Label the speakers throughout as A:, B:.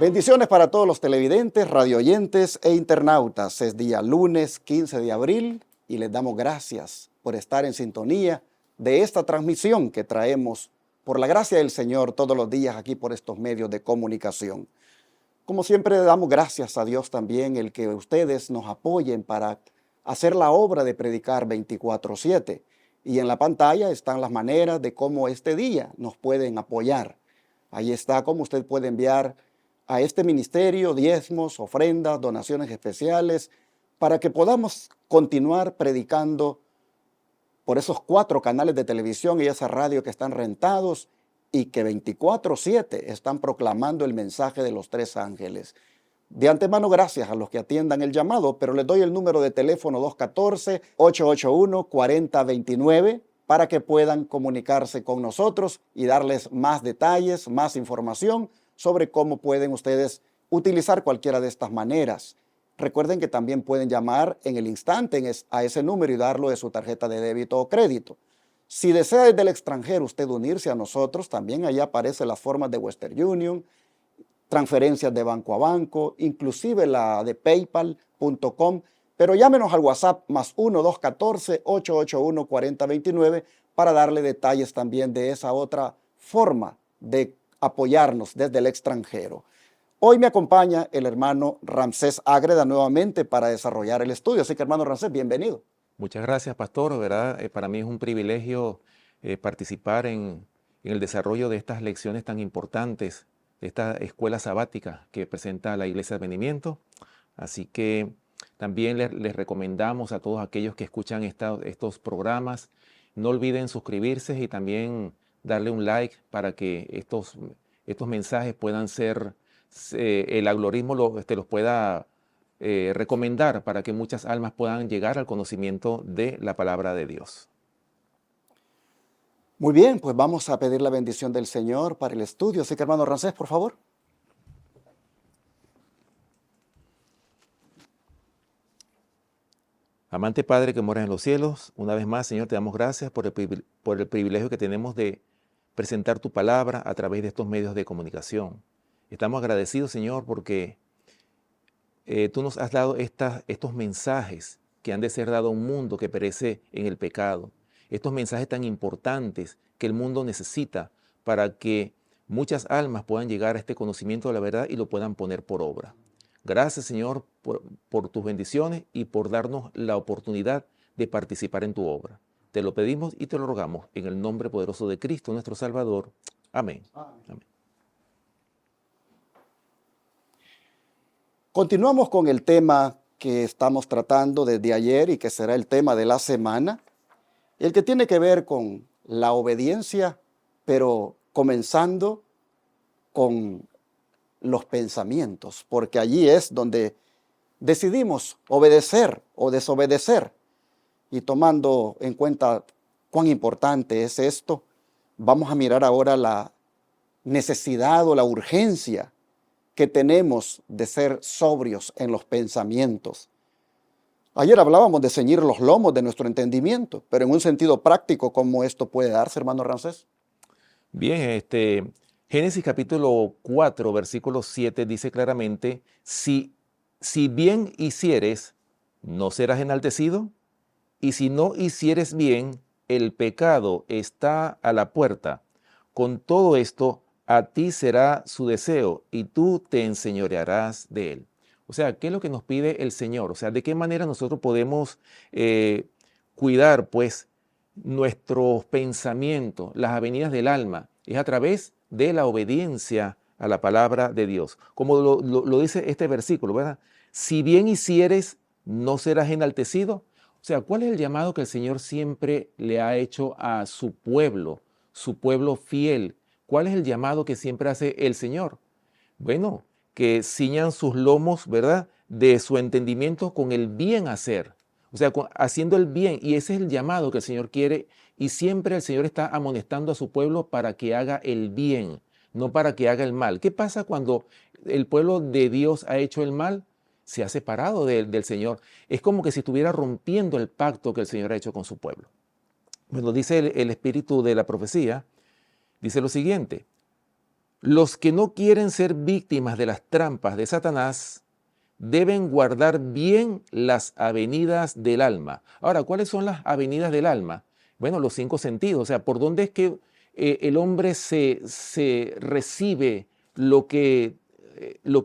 A: Bendiciones para todos los televidentes, radioyentes e internautas. Es día lunes 15 de abril y les damos gracias por estar en sintonía de esta transmisión que traemos por la gracia del Señor todos los días aquí por estos medios de comunicación. Como siempre, le damos gracias a Dios también el que ustedes nos apoyen para hacer la obra de predicar 24/7. Y en la pantalla están las maneras de cómo este día nos pueden apoyar. Ahí está cómo usted puede enviar a este ministerio diezmos, ofrendas, donaciones especiales, para que podamos continuar predicando por esos 4 canales de televisión y esa radio que están rentados y que 24/7 están proclamando el mensaje de los 3 ángeles. De antemano, gracias a los que atiendan el llamado, pero les doy el número de teléfono 214-881-4029 para que puedan comunicarse con nosotros y darles más detalles, más información sobre cómo pueden ustedes utilizar cualquiera de estas maneras. Recuerden que también pueden llamar en el instante a ese número y darlo de su tarjeta de débito o crédito. Si desea desde el extranjero usted unirse a nosotros, también allá aparecen las formas de Western Union, transferencias de banco a banco, inclusive la de paypal.com, pero llámenos al WhatsApp +1 214-881-4029 para darle detalles también de esa otra forma de apoyarnos desde el extranjero. Hoy me acompaña el hermano Ramsés Ágreda nuevamente para desarrollar el estudio. Así que, hermano Ramsés, bienvenido.
B: Muchas gracias, pastor. ¿Verdad? Para mí es un privilegio participar en el desarrollo de estas lecciones tan importantes, de esta escuela sabática que presenta la Iglesia de Advenimiento. Así que también les recomendamos a todos aquellos que escuchan estos programas, no olviden suscribirse y también darle un like para que estos mensajes puedan ser, el algoritmo los pueda recomendar para que muchas almas puedan llegar al conocimiento de la palabra de Dios.
A: Muy bien, pues vamos a pedir la bendición del Señor para el estudio. Así que, hermano Ramsés, por favor.
B: Amante Padre que moras en los cielos, una vez más, Señor, te damos gracias por el privilegio que tenemos de presentar tu palabra a través de estos medios de comunicación. Estamos agradecidos, Señor, porque tú nos has dado estos mensajes que han de ser dados a un mundo que perece en el pecado. Estos mensajes tan importantes que el mundo necesita para que muchas almas puedan llegar a este conocimiento de la verdad y lo puedan poner por obra. Gracias, Señor, por tus bendiciones y por darnos la oportunidad de participar en tu obra. Te lo pedimos y te lo rogamos en el nombre poderoso de Cristo, nuestro Salvador. Amén. Amén.
A: Continuamos con el tema que estamos tratando desde ayer y que será el tema de la semana, el que tiene que ver con la obediencia, pero comenzando con los pensamientos, porque allí es donde decidimos obedecer o desobedecer. Y tomando en cuenta cuán importante es esto, vamos a mirar ahora la necesidad o la urgencia que tenemos de ser sobrios en los pensamientos. Ayer hablábamos de ceñir los lomos de nuestro entendimiento, pero en un sentido práctico, ¿cómo esto puede darse, hermano Ramsés?
B: Bien, Génesis capítulo 4, versículo 7 dice claramente, si bien hicieres, no serás enaltecido, y si no hicieres bien, el pecado está a la puerta. Con todo esto, a ti será su deseo, y tú te enseñorearás de él. O sea, ¿qué es lo que nos pide el Señor? O sea, ¿de qué manera nosotros podemos cuidar, pues, nuestros pensamientos, las avenidas del alma? Es a través de la obediencia a la palabra de Dios. Como lo dice este versículo, ¿verdad? Si bien hicieres, no serás enaltecido. O sea, ¿cuál es el llamado que el Señor siempre le ha hecho a su pueblo fiel? ¿Cuál es el llamado que siempre hace el Señor? Bueno, que ciñan sus lomos, ¿verdad?, de su entendimiento con el bien hacer. O sea, haciendo el bien. Y ese es el llamado que el Señor quiere. Y siempre el Señor está amonestando a su pueblo para que haga el bien, no para que haga el mal. ¿Qué pasa cuando el pueblo de Dios ha hecho el mal? Se ha separado del Señor. Es como que si estuviera rompiendo el pacto que el Señor ha hecho con su pueblo. Bueno, dice el espíritu de la profecía, dice lo siguiente: Los que no quieren ser víctimas de las trampas de Satanás deben guardar bien las avenidas del alma. Ahora, ¿cuáles son las avenidas del alma? Bueno, los 5 sentidos. O sea, ¿por dónde es que el hombre se recibe lo que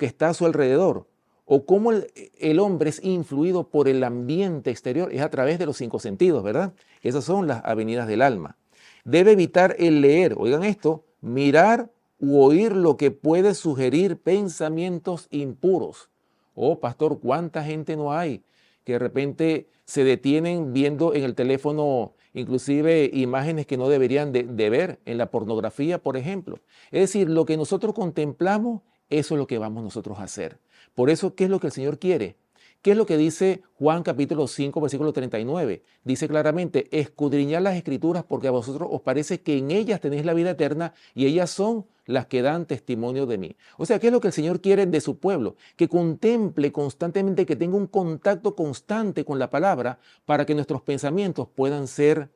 B: está a su alrededor? O cómo el hombre es influido por el ambiente exterior, es a través de los 5 sentidos, ¿verdad? Esas son las avenidas del alma. Debe evitar el leer, oigan esto, mirar u oír lo que puede sugerir pensamientos impuros. Oh, pastor, ¿cuánta gente no hay que de repente se detienen viendo en el teléfono inclusive imágenes que no deberían de ver en la pornografía, por ejemplo? Es decir, lo que nosotros contemplamos, eso es lo que vamos nosotros a hacer. Por eso, ¿qué es lo que el Señor quiere? ¿Qué es lo que dice Juan capítulo 5, versículo 39? Dice claramente, escudriñad las escrituras porque a vosotros os parece que en ellas tenéis la vida eterna y ellas son las que dan testimonio de mí. O sea, ¿qué es lo que el Señor quiere de su pueblo? Que contemple constantemente, que tenga un contacto constante con la palabra para que nuestros pensamientos puedan ser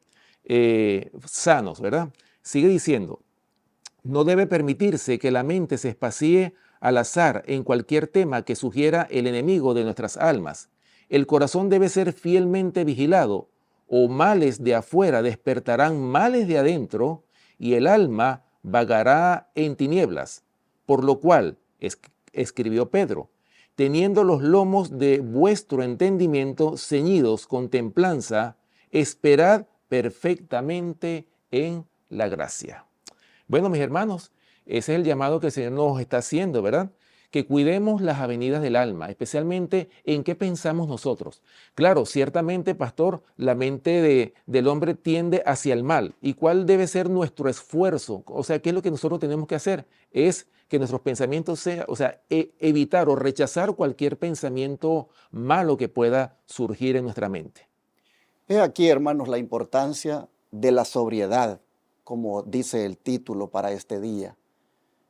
B: sanos, ¿verdad? Sigue diciendo, no debe permitirse que la mente se espacíe al azar en cualquier tema que sugiera el enemigo de nuestras almas. El corazón debe ser fielmente vigilado, o males de afuera despertarán males de adentro, y el alma vagará en tinieblas. Por lo cual, escribió Pedro, teniendo los lomos de vuestro entendimiento ceñidos con templanza, esperad perfectamente en la gracia. Bueno, mis hermanos, ese es el llamado que el Señor nos está haciendo, ¿verdad? Que cuidemos las avenidas del alma, especialmente en qué pensamos nosotros. Claro, ciertamente, pastor, la mente del hombre tiende hacia el mal. ¿Y cuál debe ser nuestro esfuerzo? O sea, ¿qué es lo que nosotros tenemos que hacer? Es que nuestros pensamientos sean, o sea, evitar o rechazar cualquier pensamiento malo que pueda surgir en nuestra mente.
A: He aquí, hermanos, la importancia de la sobriedad, como dice el título para este día.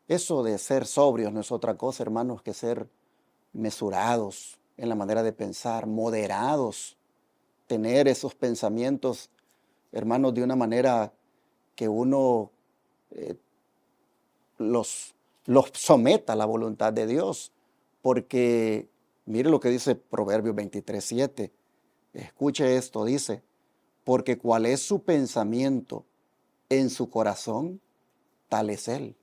A: Eso de ser sobrios no es otra cosa, hermanos, que ser mesurados en la manera de pensar, moderados, tener esos pensamientos, hermanos, de una manera que uno eh, los someta a la voluntad de Dios. Porque mire lo que dice Proverbios 23:7. Escuche esto, dice, porque cuál es su pensamiento en su corazón, tal es él.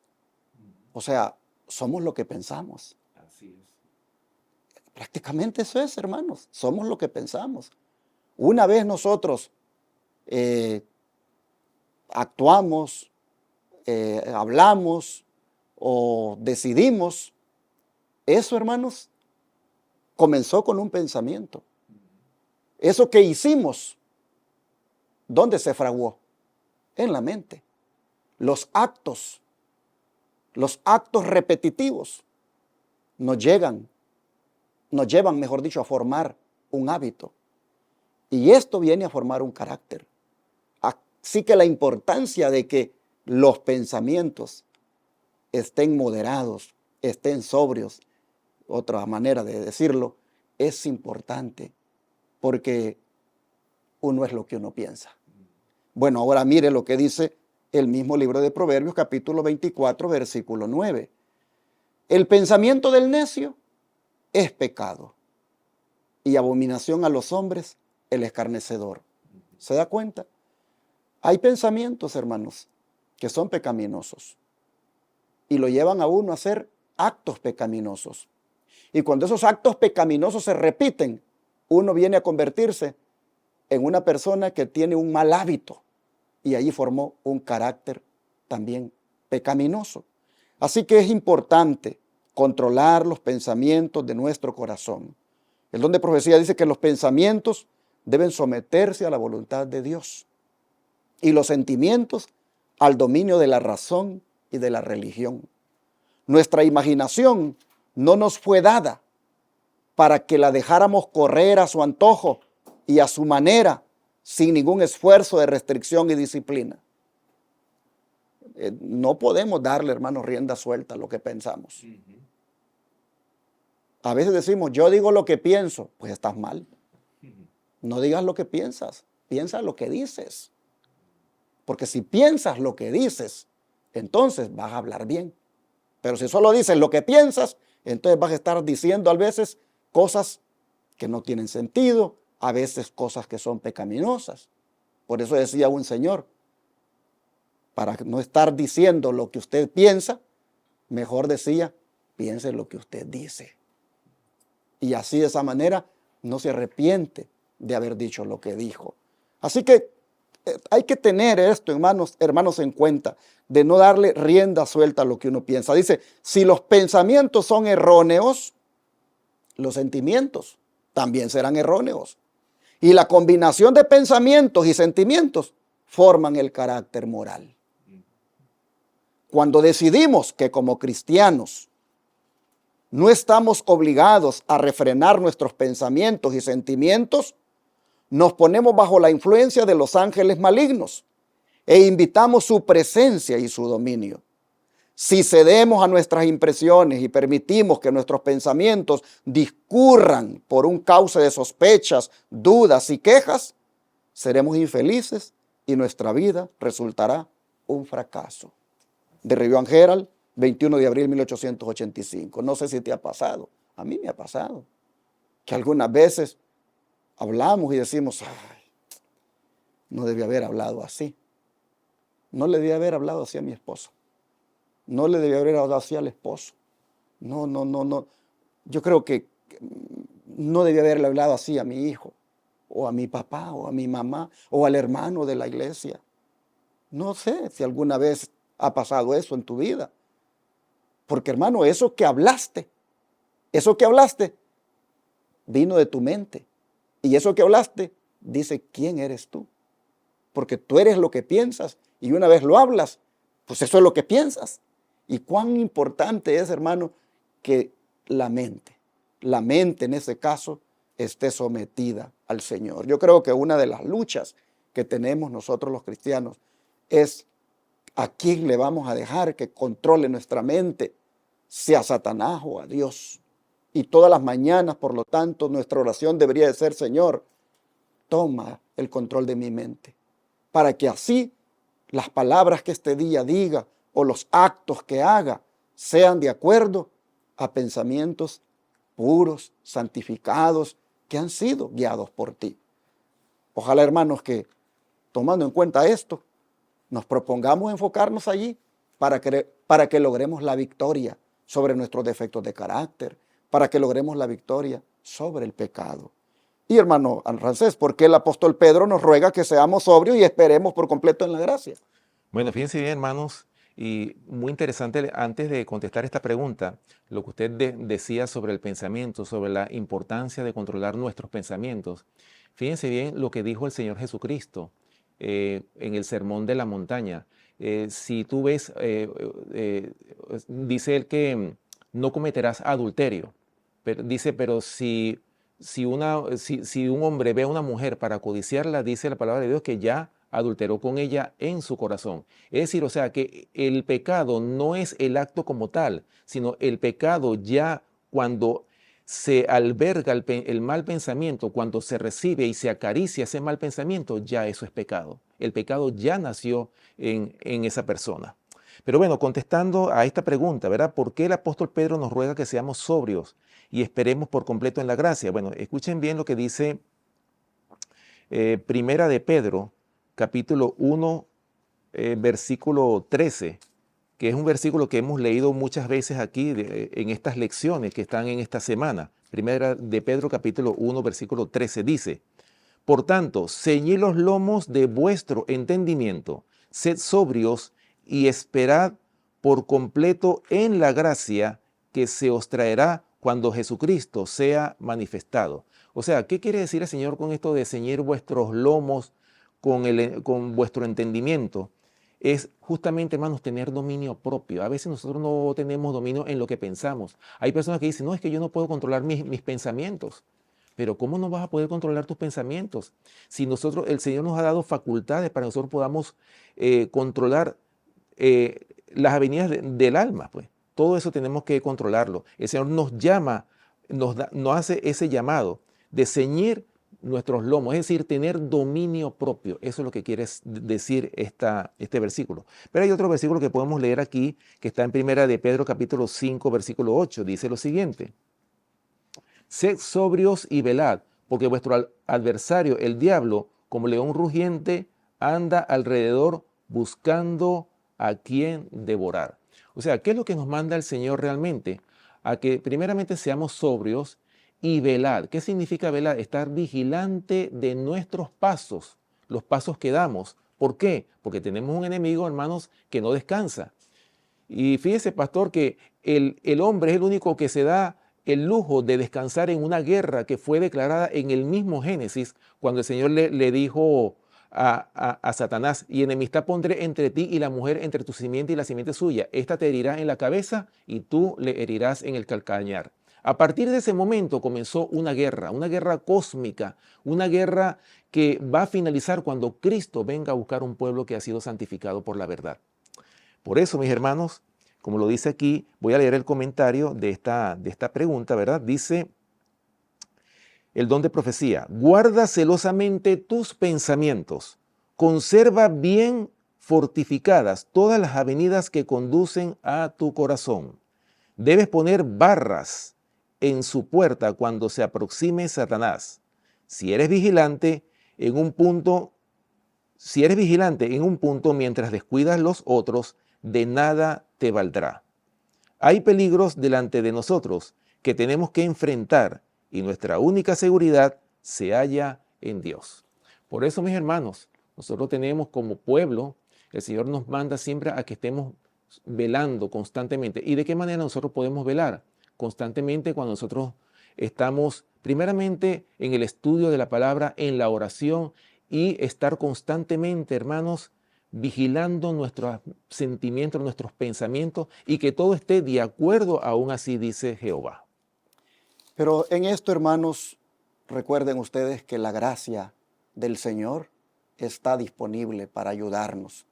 A: O sea, somos lo que pensamos.
B: Así es.
A: Prácticamente eso es, hermanos. Somos lo que pensamos. Una vez nosotros actuamos, hablamos o decidimos, eso, hermanos, comenzó con un pensamiento. Eso que hicimos, ¿dónde se fraguó? En la mente. Los actos repetitivos nos llevan, mejor dicho, a formar un hábito. Y esto viene a formar un carácter. Así que la importancia de que los pensamientos estén moderados, estén sobrios, otra manera de decirlo, es importante, porque uno es lo que uno piensa. Bueno, ahora mire lo que dice el mismo libro de Proverbios, capítulo 24, versículo 9. El pensamiento del necio es pecado, y abominación a los hombres el escarnecedor. ¿Se da cuenta? Hay pensamientos, hermanos, que son pecaminosos y lo llevan a uno a hacer actos pecaminosos. Y cuando esos actos pecaminosos se repiten, uno viene a convertirse en una persona que tiene un mal hábito y allí formó un carácter también pecaminoso. Así que es importante controlar los pensamientos de nuestro corazón. El don de profecía dice que los pensamientos deben someterse a la voluntad de Dios y los sentimientos al dominio de la razón y de la religión. Nuestra imaginación no nos fue dada para que la dejáramos correr a su antojo y a su manera, sin ningún esfuerzo de restricción y disciplina. No podemos darle, hermanos, rienda suelta a lo que pensamos. A veces decimos, yo digo lo que pienso, pues estás mal. No digas lo que piensas, piensa lo que dices. Porque si piensas lo que dices, entonces vas a hablar bien. Pero si solo dices lo que piensas, entonces vas a estar diciendo a veces cosas que no tienen sentido, a veces cosas que son pecaminosas. Por eso decía un señor, para no estar diciendo lo que usted piensa, mejor decía, piense lo que usted dice. Y así de esa manera no se arrepiente de haber dicho lo que dijo. Así que hay que tener esto, hermanos, en cuenta, de no darle rienda suelta a lo que uno piensa. Dice, si los pensamientos son erróneos, los sentimientos también serán erróneos. Y la combinación de pensamientos y sentimientos forman el carácter moral. Cuando decidimos que como cristianos no estamos obligados a refrenar nuestros pensamientos y sentimientos, nos ponemos bajo la influencia de los ángeles malignos e invitamos su presencia y su dominio. Si cedemos a nuestras impresiones y permitimos que nuestros pensamientos discurran por un cauce de sospechas, dudas y quejas, seremos infelices y nuestra vida resultará un fracaso. De Review and Herald, 21 de abril de 1885. No sé si te ha pasado, a mí me ha pasado, que algunas veces hablamos y decimos, ay, no debía haber hablado así. No le debía haber hablado así a mi esposo. No le debía haber hablado así al esposo. No. Yo creo que no debía haberle hablado así a mi hijo, o a mi papá, o a mi mamá, o al hermano de la iglesia. No sé si alguna vez ha pasado eso en tu vida. Porque, hermano, eso que hablaste vino de tu mente. Y eso que hablaste dice quién eres tú. Porque tú eres lo que piensas y una vez lo hablas, pues eso es lo que piensas. Y cuán importante es, hermano, que la mente en ese caso esté sometida al Señor. Yo creo que una de las luchas que tenemos nosotros los cristianos es a quién le vamos a dejar que controle nuestra mente, sea a Satanás o a Dios. Y todas las mañanas, por lo tanto, nuestra oración debería de ser, Señor, toma el control de mi mente, para que así las palabras que este día diga o los actos que haga sean de acuerdo a pensamientos puros, santificados, que han sido guiados por ti. Ojalá, hermanos, que tomando en cuenta esto, nos propongamos enfocarnos allí para que logremos la victoria sobre nuestros defectos de carácter, para que logremos la victoria sobre el pecado. Y hermano Rancés, ¿por qué el apóstol Pedro nos ruega que seamos sobrios y esperemos por completo en la gracia?
B: Bueno, fíjense bien, hermanos, y muy interesante, antes de contestar esta pregunta, lo que usted decía sobre el pensamiento, sobre la importancia de controlar nuestros pensamientos. Fíjense bien lo que dijo el Señor Jesucristo en el Sermón de la Montaña. Si tú ves, dice él que no cometerás adulterio. Pero si un hombre ve a una mujer para codiciarla, dice la palabra de Dios que ya adulteró con ella en su corazón. Es decir, o sea, que el pecado no es el acto como tal, sino el pecado ya cuando se alberga el mal pensamiento, cuando se recibe y se acaricia ese mal pensamiento, ya eso es pecado. El pecado ya nació en esa persona. Pero bueno, contestando a esta pregunta, ¿verdad? ¿Por qué el apóstol Pedro nos ruega que seamos sobrios y esperemos por completo en la gracia? Bueno, escuchen bien lo que dice Primera de Pedro, capítulo 1, versículo 13, que es un versículo que hemos leído muchas veces aquí en estas lecciones que están en esta semana. Primera de Pedro, capítulo 1, versículo 13, dice, por tanto, ceñid los lomos de vuestro entendimiento, sed sobrios y esperad por completo en la gracia que se os traerá cuando Jesucristo sea manifestado. O sea, ¿qué quiere decir el Señor con esto de ceñir vuestros lomos con vuestro entendimiento? Es justamente, hermanos, tener dominio propio. A veces nosotros no tenemos dominio en lo que pensamos. Hay personas que dicen, no, es que yo no puedo controlar mis pensamientos. Pero ¿cómo no vas a poder controlar tus pensamientos? Si el Señor nos ha dado facultades para que nosotros podamos controlar las avenidas del alma, pues. Todo eso tenemos que controlarlo. El Señor nos llama, nos hace ese llamado de ceñir nuestros lomos, es decir, tener dominio propio. Eso es lo que quiere decir este versículo. Pero hay otro versículo que podemos leer aquí, que está en Primera de Pedro capítulo 5, versículo 8. Dice lo siguiente: sed sobrios y velad, porque vuestro adversario, el diablo, como león rugiente, anda alrededor buscando a quien devorar. O sea, ¿qué es lo que nos manda el Señor realmente? A que primeramente seamos sobrios y velad. ¿Qué significa velar? Estar vigilante de nuestros pasos, los pasos que damos. ¿Por qué? Porque tenemos un enemigo, hermanos, que no descansa. Y fíjese, pastor, que el hombre es el único que se da el lujo de descansar en una guerra que fue declarada en el mismo Génesis, cuando el Señor le dijo a Satanás: y enemistad pondré entre ti y la mujer, entre tu simiente y la simiente suya. Esta te herirá en la cabeza y tú le herirás en el calcañar. A partir de ese momento comenzó una guerra cósmica, una guerra que va a finalizar cuando Cristo venga a buscar un pueblo que ha sido santificado por la verdad. Por eso, mis hermanos, como lo dice aquí, voy a leer el comentario de esta pregunta, ¿verdad? Dice el don de profecía: guarda celosamente tus pensamientos, conserva bien fortificadas todas las avenidas que conducen a tu corazón. Debes poner barras en su puerta cuando se aproxime Satanás. Si eres vigilante en un punto mientras descuidas los otros, de nada te valdrá. Hay peligros delante de nosotros que tenemos que enfrentar y nuestra única seguridad se halla en Dios. Por eso, mis hermanos, nosotros tenemos como pueblo, el Señor nos manda siempre a que estemos velando constantemente. ¿Y de qué manera nosotros podemos velar? Constantemente cuando nosotros estamos primeramente en el estudio de la palabra, en la oración, y estar constantemente, hermanos, vigilando nuestros sentimientos, nuestros pensamientos, y que todo esté de acuerdo, aún así dice Jehová.
A: Pero en esto, hermanos, recuerden ustedes que la gracia del Señor está disponible para ayudarnos.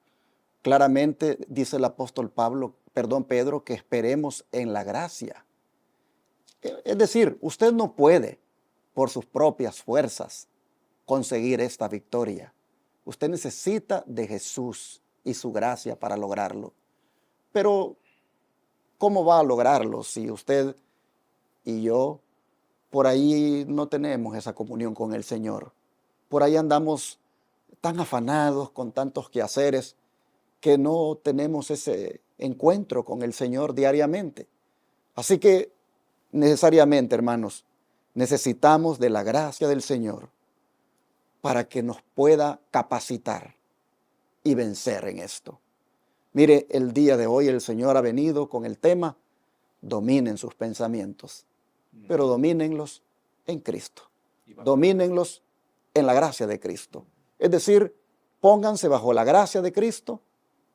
A: Claramente dice el apóstol Pedro, que esperemos en la gracia. Es decir, usted no puede por sus propias fuerzas conseguir esta victoria. Usted necesita de Jesús y su gracia para lograrlo. Pero, ¿cómo va a lograrlo si usted y yo por ahí no tenemos esa comunión con el Señor? Por ahí andamos tan afanados con tantos quehaceres que no tenemos ese encuentro con el Señor diariamente. Así que necesariamente, hermanos, necesitamos de la gracia del Señor para que nos pueda capacitar y vencer en esto. Mire, el día de hoy el Señor ha venido con el tema: dominen sus pensamientos, pero domínenlos en Cristo. Domínenlos en la gracia de Cristo. Es decir, pónganse bajo la gracia de Cristo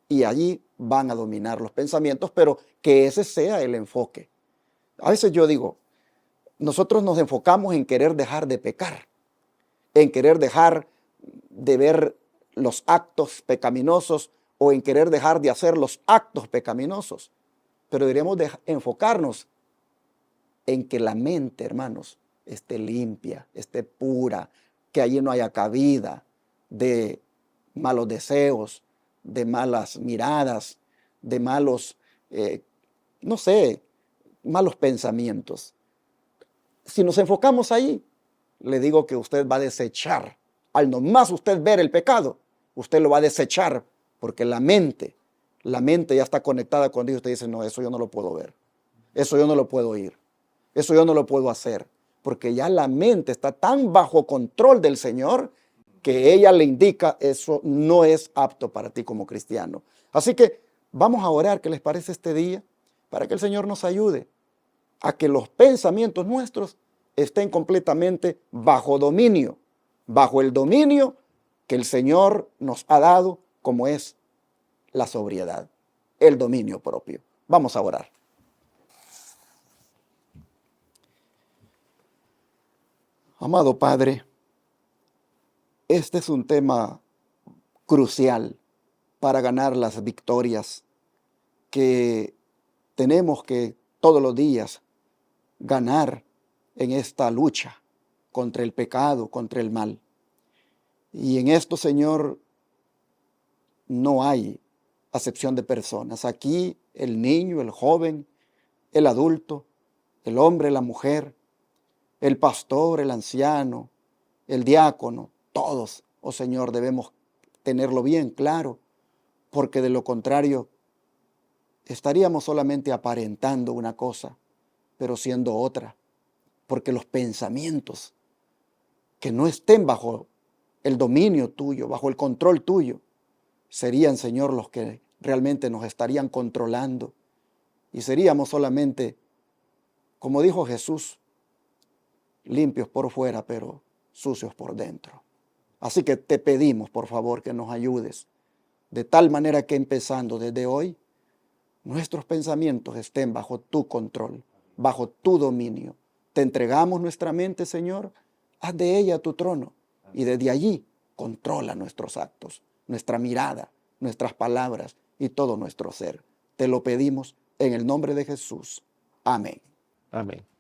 A: y allí van a dominar los pensamientos, pero que ese sea el enfoque. A veces yo digo, nosotros nos enfocamos en querer dejar de pecar, en querer dejar de ver los actos pecaminosos o en querer dejar de hacer los actos pecaminosos. Pero deberíamos enfocarnos en que la mente, hermanos, esté limpia, esté pura, que allí no haya cabida de malos deseos, de malas miradas, de malos, malos pensamientos. Si nos enfocamos ahí, le digo que usted va a desechar. Al nomás usted ver el pecado, usted lo va a desechar, porque la mente ya está conectada con Dios. Usted dice: no, eso yo no lo puedo ver, eso yo no lo puedo oír, eso yo no lo puedo hacer, porque ya la mente está tan bajo control del Señor que ella le indica: eso no es apto para ti como cristiano. Así que vamos a orar, ¿qué les parece este día? Para que el Señor nos ayude a que los pensamientos nuestros estén completamente bajo dominio, bajo el dominio que el Señor nos ha dado, como es la sobriedad, el dominio propio. Vamos a orar. Amado Padre, este es un tema crucial para ganar las victorias que tenemos que todos los días ganar en esta lucha contra el pecado, contra el mal. Y en esto, Señor, no hay acepción de personas. Aquí el niño, el joven, el adulto, el hombre, la mujer, el pastor, el anciano, el diácono, todos, oh Señor, debemos tenerlo bien claro, porque de lo contrario estaríamos solamente aparentando una cosa, pero siendo otra, porque los pensamientos que no estén bajo el dominio tuyo, bajo el control tuyo, serían, Señor, los que realmente nos estarían controlando y seríamos solamente, como dijo Jesús, limpios por fuera, pero sucios por dentro. Así que te pedimos, por favor, que nos ayudes, de tal manera que empezando desde hoy, nuestros pensamientos estén bajo tu control, bajo tu dominio. Te entregamos nuestra mente, Señor, haz de ella tu trono y desde allí controla nuestros actos, nuestra mirada, nuestras palabras y todo nuestro ser. Te lo pedimos en el nombre de Jesús. Amén.
B: Amén.